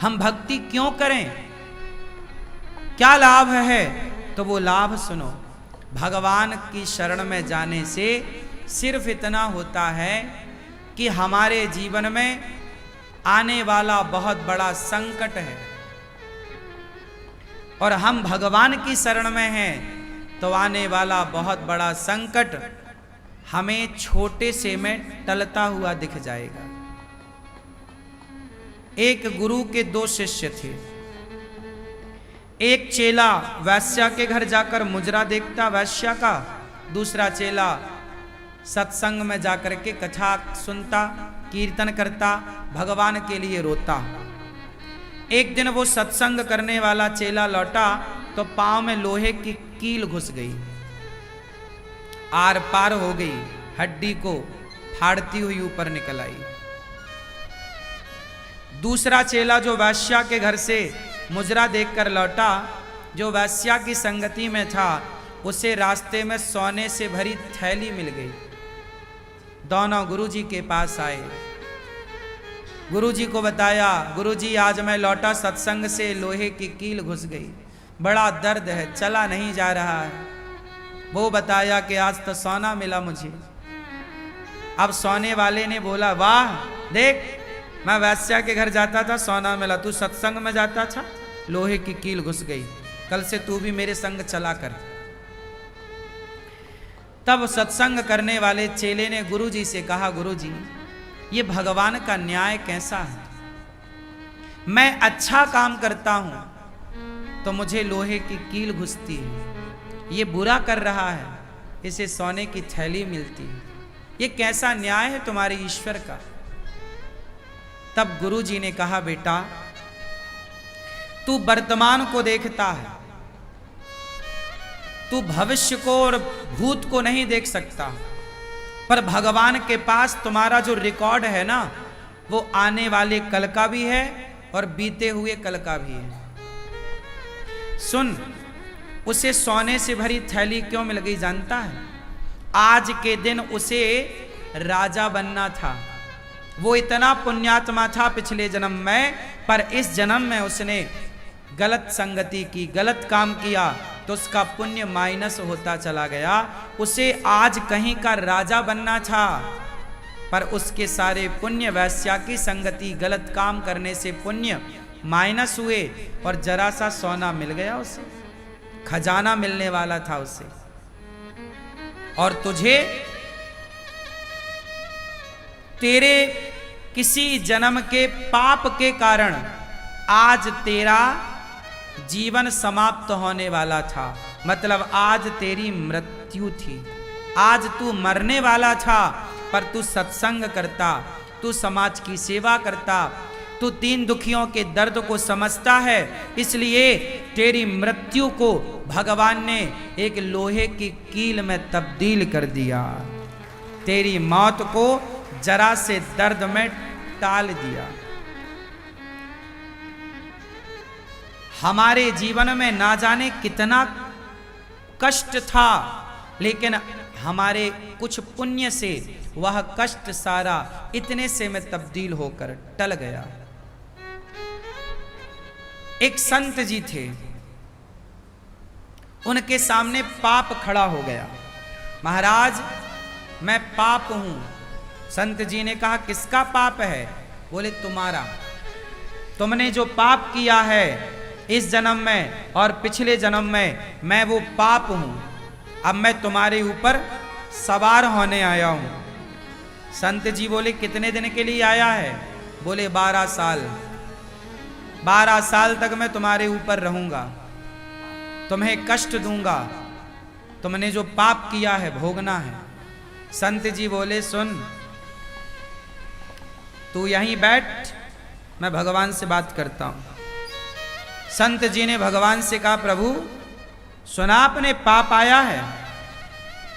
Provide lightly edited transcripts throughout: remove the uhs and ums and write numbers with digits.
हम भक्ति क्यों करें, क्या लाभ है? तो वो लाभ सुनो। भगवान की शरण में जाने से सिर्फ इतना होता है कि हमारे जीवन में आने वाला बहुत बड़ा संकट है और हम भगवान की शरण में हैं तो आने वाला बहुत बड़ा संकट हमें छोटे से में टलता हुआ दिख जाएगा। एक गुरु के 2 शिष्य थे। एक चेला वैश्या के घर जाकर मुजरा देखता वैश्या का, दूसरा चेला सत्संग में जाकर के कथा सुनता, कीर्तन करता, भगवान के लिए रोता। एक दिन वो सत्संग करने वाला चेला लौटा तो पांव में लोहे की कील घुस गई, आर पार हो गई, हड्डी को फाड़ती हुई ऊपर निकल आई। दूसरा चेला जो वैश्या के घर से मुजरा देखकर लौटा, जो वैश्या की संगति में था, उसे रास्ते में सोने से भरी थैली मिल गई। दोनों गुरुजी के पास आए, गुरुजी को बताया, गुरुजी आज मैं लौटा सत्संग से, लोहे की कील घुस गई, बड़ा दर्द है, चला नहीं जा रहा है। वो बताया कि आज तो सोना मिला मुझे। अब सोने वाले ने बोला, वाह देख, मैं वैश्या के घर जाता था, सोना मिला, तू सत्संग में जाता था, लोहे की कील घुस गई, कल से तू भी मेरे संग चला कर। तब सत्संग करने वाले चेले ने गुरुजी से कहा, गुरुजी ये भगवान का न्याय कैसा है? मैं अच्छा काम करता हूं तो मुझे लोहे की कील घुसती है, ये बुरा कर रहा है, इसे सोने की थैली मिलती है, ये कैसा न्याय है तुम्हारे ईश्वर का? तब गुरुजी ने कहा, बेटा तू वर्तमान को देखता है, तू भविष्य को और भूत को नहीं देख सकता, पर भगवान के पास तुम्हारा जो रिकॉर्ड है ना, वो आने वाले कल का भी है और बीते हुए कल का भी है। सुन, उसे सोने से भरी थैली क्यों मिल गई जानता है? आज के दिन उसे राजा बनना था, वो इतना पुण्यात्मा था पिछले जन्म में, पर इस जन्म में उसने गलत संगति की, गलत काम किया, तो उसका पुण्य माइनस होता चला गया। उसे आज कहीं का राजा बनना था, पर उसके सारे पुण्य, वैश्या की संगति, गलत काम करने से पुण्य माइनस हुए और जरा सा सोना मिल गया उसे, खजाना मिलने वाला था उसे। और तुझे तेरे किसी जन्म के पाप के कारण आज तेरा जीवन समाप्त होने वाला था, मतलब आज तेरी मृत्यु थी, आज तू मरने वाला था, पर तू सत्संग करता, तू समाज की सेवा करता, तू 3 दुखियों के दर्द को समझता है, इसलिए तेरी मृत्यु को भगवान ने एक लोहे की कील में तब्दील कर दिया, तेरी मौत को जरा से दर्द में टाल दिया। हमारे जीवन में ना जाने कितना कष्ट था, लेकिन हमारे कुछ पुण्य से वह कष्ट सारा इतने से में तब्दील होकर टल गया। एक संत जी थे, उनके सामने पाप खड़ा हो गया, महाराज मैं पाप हूं। संत जी ने कहा, किसका पाप है? बोले, तुम्हारा, तुमने जो पाप किया है इस जन्म में और पिछले जन्म में, मैं वो पाप हूं, अब मैं तुम्हारे ऊपर सवार होने आया हूं। संत जी बोले, कितने दिन के लिए आया है? बोले, 12 साल। 12 साल तक मैं तुम्हारे ऊपर रहूंगा, तुम्हें कष्ट दूंगा, तुमने जो पाप किया है भोगना है। संत जी बोले, सुन तू यहीं बैठ, मैं भगवान से बात करता हूं। संत जी ने भगवान से कहा, प्रभु सुना आपने पाप आया है?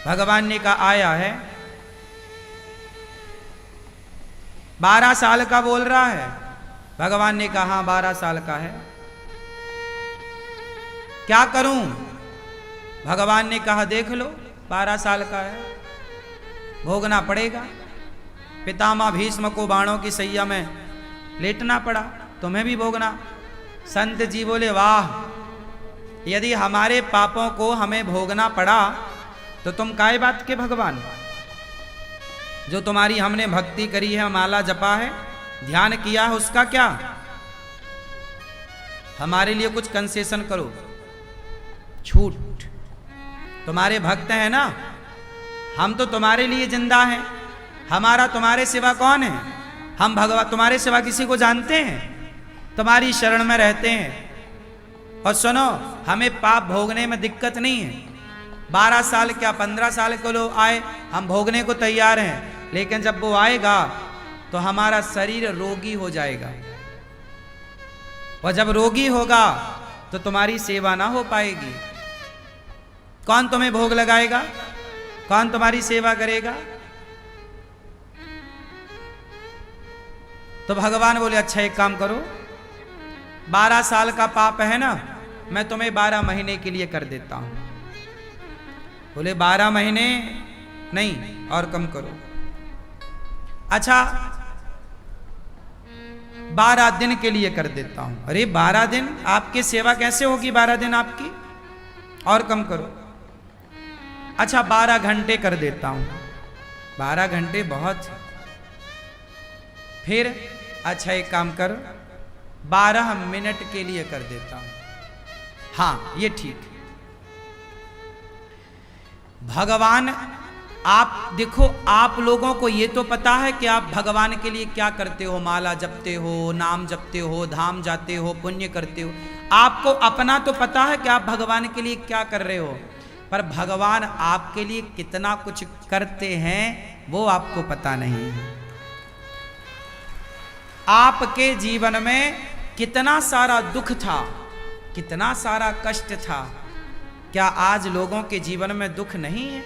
भगवान ने कहा, आया है। 12 साल का बोल रहा है? भगवान ने कहा, हाँ 12 साल का है। क्या करूं? भगवान ने कहा, देख लो 12 साल का है, भोगना पड़ेगा। पितामह भीष्म को बाणों की सैया में लेटना पड़ा, तुम्हें भी भोगना। संत जी बोले वाह, यदि हमारे पापों को हमें भोगना पड़ा तो तुम काय बात के भगवान। जो तुम्हारी हमने भक्ति करी है, माला जपा है, ध्यान किया है, उसका क्या? हमारे लिए कुछ कंसेशन करो, छूट। तुम्हारे भक्त हैं ना, हम तो तुम्हारे लिए जिंदा हैं। हमारा तुम्हारे सिवा कौन है? हम भगवान तुम्हारे सिवा किसी को जानते हैं? तुम्हारी शरण में रहते हैं। और सुनो, हमें पाप भोगने में दिक्कत नहीं है। 12 साल क्या 15 साल को लो आए, हम भोगने को तैयार हैं। लेकिन जब वो आएगा तो हमारा शरीर रोगी हो जाएगा, और जब रोगी होगा तो तुम्हारी सेवा ना हो पाएगी। कौन तुम्हें भोग लगाएगा? कौन तुम्हारी सेवा करेगा? तो भगवान बोले अच्छा एक काम करो, 12 साल का पाप है ना, मैं तुम्हें 12 महीने के लिए कर देता हूं। बोले 12 महीने नहीं, और कम करो। अच्छा 12 दिन के लिए कर देता हूं। अरे 12 दिन आपकी सेवा कैसे होगी? 12 दिन आपकी, और कम करो। अच्छा 12 घंटे कर देता हूं। 12 घंटे बहुत। फिर अच्छा एक काम कर, 12 मिनट के लिए कर देता हूं। हाँ ये ठीक। भगवान आप देखो, आप लोगों को ये तो पता है कि आप भगवान के लिए क्या करते हो, माला जपते हो, नाम जपते हो, धाम जाते हो, पुण्य करते हो। आपको अपना तो पता है कि आप भगवान के लिए क्या कर रहे हो, पर भगवान आपके लिए कितना कुछ करते हैं वो आपको पता नहीं है। आपके जीवन में कितना सारा दुख था, कितना सारा कष्ट था। क्या आज लोगों के जीवन में दुख नहीं है?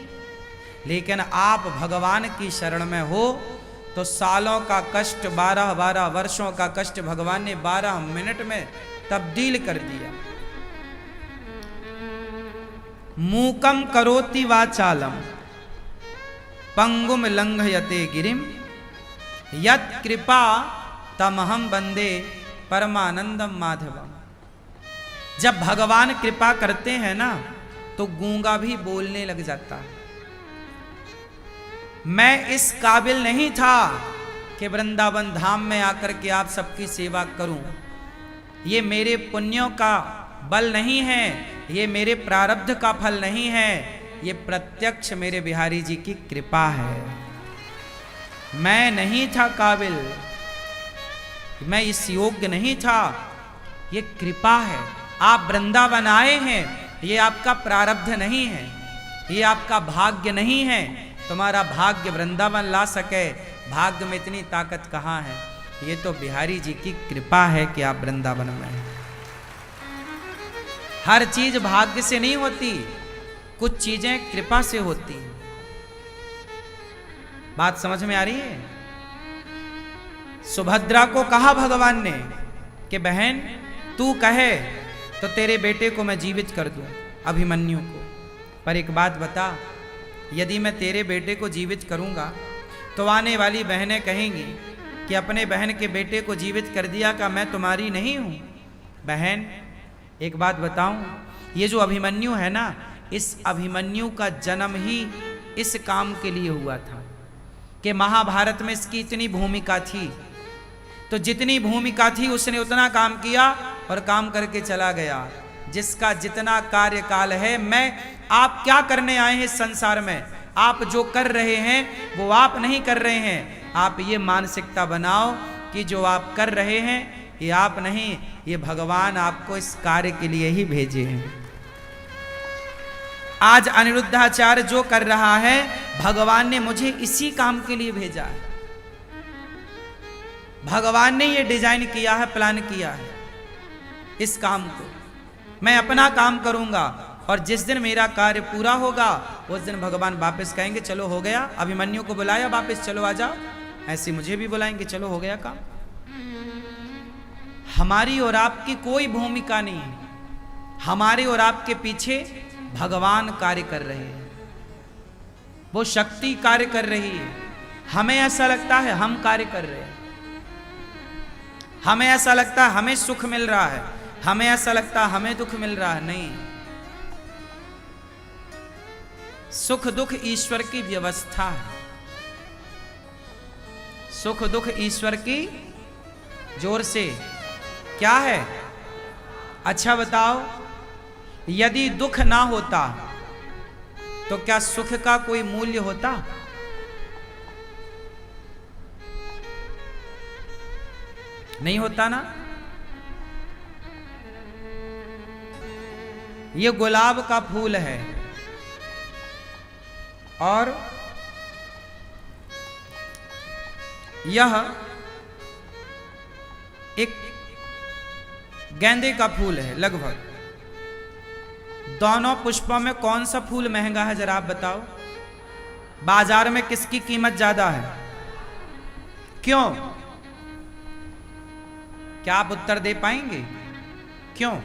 लेकिन आप भगवान की शरण में हो तो सालों का कष्ट, 12 वर्षों का कष्ट भगवान ने 12 मिनट में तब्दील कर दिया। मूकम करोति वाचालम पंगुम लंघयते गिरिम यत् कृपा तमहम वंदे परमानंदम माधवम। जब भगवान कृपा करते हैं ना तो गूंगा भी बोलने लग जाता है। मैं इस काबिल नहीं था कि वृंदावन धाम में आकर के आप सबकी सेवा करूं। ये मेरे पुण्यों का बल नहीं है, ये मेरे प्रारब्ध का फल नहीं है, ये प्रत्यक्ष मेरे बिहारी जी की कृपा है। मैं नहीं था काबिल, मैं इस योग्य नहीं था, ये कृपा है। आप वृंदावन आए हैं, ये आपका प्रारब्ध नहीं है, ये आपका भाग्य नहीं है। तुम्हारा भाग्य वृंदावन ला सके, भाग्य में इतनी ताकत कहाँ है? ये तो बिहारी जी की कृपा है कि आप वृंदावन में हैं। हर चीज भाग्य से नहीं होती, कुछ चीजें कृपा से होती हैं। बात समझ में आ रही है? सुभद्रा को कहा भगवान ने कि बहन तू कहे तो तेरे बेटे को मैं जीवित कर दूं, अभिमन्यु को। पर एक बात बता, यदि मैं तेरे बेटे को जीवित करूंगा तो आने वाली बहनें कहेंगी कि अपने बहन के बेटे को जीवित कर दिया, का मैं तुम्हारी नहीं हूं? बहन एक बात बताऊं, ये जो अभिमन्यु है ना, इस अभिमन्यु का जन्म ही इस काम के लिए हुआ था कि महाभारत में इसकी इतनी भूमिका थी, तो जितनी भूमिका थी उसने उतना काम किया और काम करके चला गया। जिसका जितना कार्यकाल है, मैं आप क्या करने आए हैं इस संसार में? आप जो कर रहे हैं वो आप नहीं कर रहे हैं। आप ये मानसिकता बनाओ कि जो आप कर रहे हैं ये आप नहीं, ये भगवान आपको इस कार्य के लिए ही भेजे हैं। आज अनिरुद्धाचार्य जो कर रहा है, भगवान ने मुझे इसी काम के लिए भेजा है। भगवान ने ये डिजाइन किया है, प्लान किया है इस काम को। मैं अपना काम करूंगा और जिस दिन मेरा कार्य पूरा होगा उस दिन भगवान वापस कहेंगे चलो हो गया। अभिमन्यु को बुलाया वापस, चलो आ जाओ। ऐसे मुझे भी बुलाएंगे, चलो हो गया काम। हमारी और आपकी कोई भूमिका नहीं है। हमारे और आपके पीछे भगवान कार्य कर रहे हैं, वो शक्ति कार्य कर रही है। हमें ऐसा लगता है हम कार्य कर रहे हैं। हमें ऐसा लगता है हमें सुख मिल रहा है, हमें ऐसा लगता है हमें दुख मिल रहा है। नहीं, सुख दुख ईश्वर की व्यवस्था है। सुख दुख ईश्वर की, जोर से, क्या है? अच्छा बताओ, यदि दुख ना होता तो क्या सुख का कोई मूल्य होता? नहीं होता ना। ये गुलाब का फूल है और यह एक गेंदे का फूल है लगभग। दोनों पुष्पों में कौन सा फूल महंगा है जरा आप बताओ? बाजार में किसकी कीमत ज्यादा है? क्यों? क्या आप उत्तर दे पाएंगे? क्यों?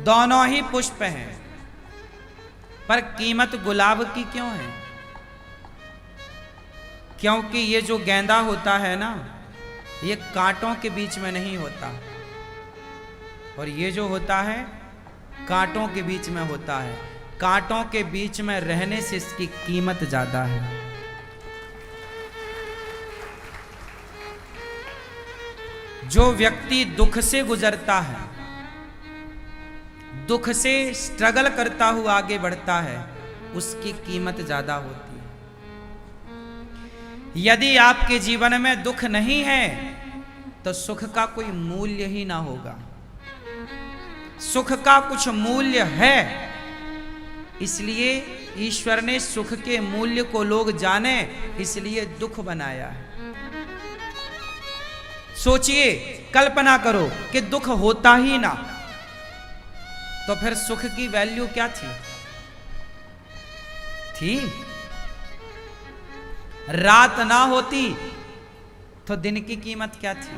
दोनों ही पुष्प हैं, पर कीमत गुलाब की क्यों है? क्योंकि ये जो गेंदा होता है ना, ये कांटों के बीच में नहीं होता, और ये जो होता है कांटों के बीच में होता है। कांटों के बीच में रहने से इसकी कीमत ज्यादा है। जो व्यक्ति दुख से गुजरता है, दुख से स्ट्रगल करता हुआ आगे बढ़ता है, उसकी कीमत ज्यादा होती है। यदि आपके जीवन में दुख नहीं है तो सुख का कोई मूल्य ही ना होगा। सुख का कुछ मूल्य है, इसलिए ईश्वर ने सुख के मूल्य को लोग जाने, इसलिए दुख बनाया है। सोचिए, कल्पना करो कि दुख होता ही ना, तो फिर सुख की वैल्यू क्या थी? रात ना होती तो दिन की कीमत क्या थी?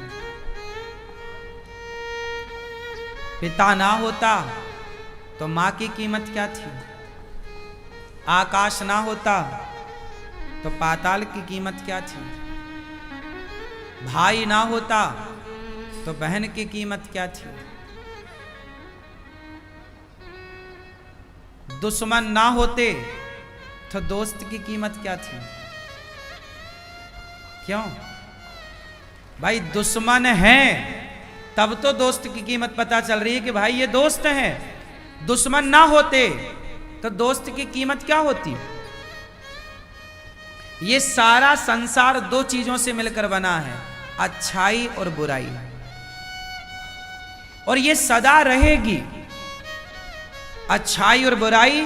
पिता ना होता तो मां की कीमत क्या थी? आकाश ना होता तो पाताल की कीमत क्या थी? भाई ना होता तो बहन की कीमत क्या थी? दुश्मन ना होते तो दोस्त की कीमत क्या थी? क्यों भाई? दुश्मन है तब तो दोस्त की कीमत पता चल रही है कि भाई ये दोस्त हैं। दुश्मन ना होते तो दोस्त की कीमत क्या होती? ये सारा संसार दो चीजों से मिलकर बना है, अच्छाई और बुराई, और ये सदा रहेगी। अच्छाई और बुराई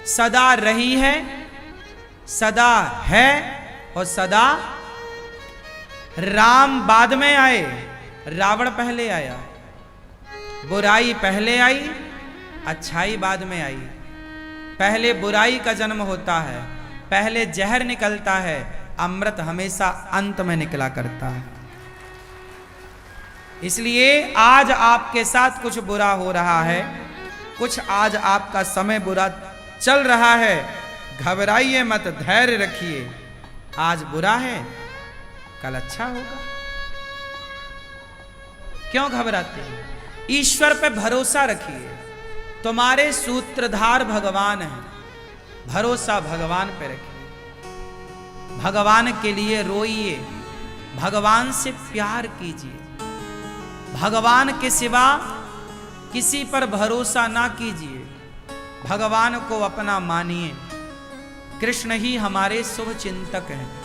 सदा रही है, सदा है और सदा। राम बाद में आए, रावण पहले आया। बुराई पहले आई, अच्छाई बाद में आई। पहले बुराई का जन्म होता है, पहले जहर निकलता है, अमृत हमेशा अंत में निकला करता है। इसलिए आज आपके साथ कुछ बुरा हो रहा है, कुछ आज आपका समय बुरा चल रहा है, घबराइए मत, धैर्य रखिए। आज बुरा है, कल अच्छा होगा। क्यों घबराते हैं? ईश्वर पे भरोसा रखिए। तुम्हारे सूत्रधार भगवान हैं, भरोसा भगवान पे रखिए। भगवान के लिए रोइए, भगवान से प्यार कीजिए। भगवान के सिवा किसी पर भरोसा ना कीजिए, भगवान को अपना मानिए। कृष्ण ही हमारे शुभ चिंतक हैं।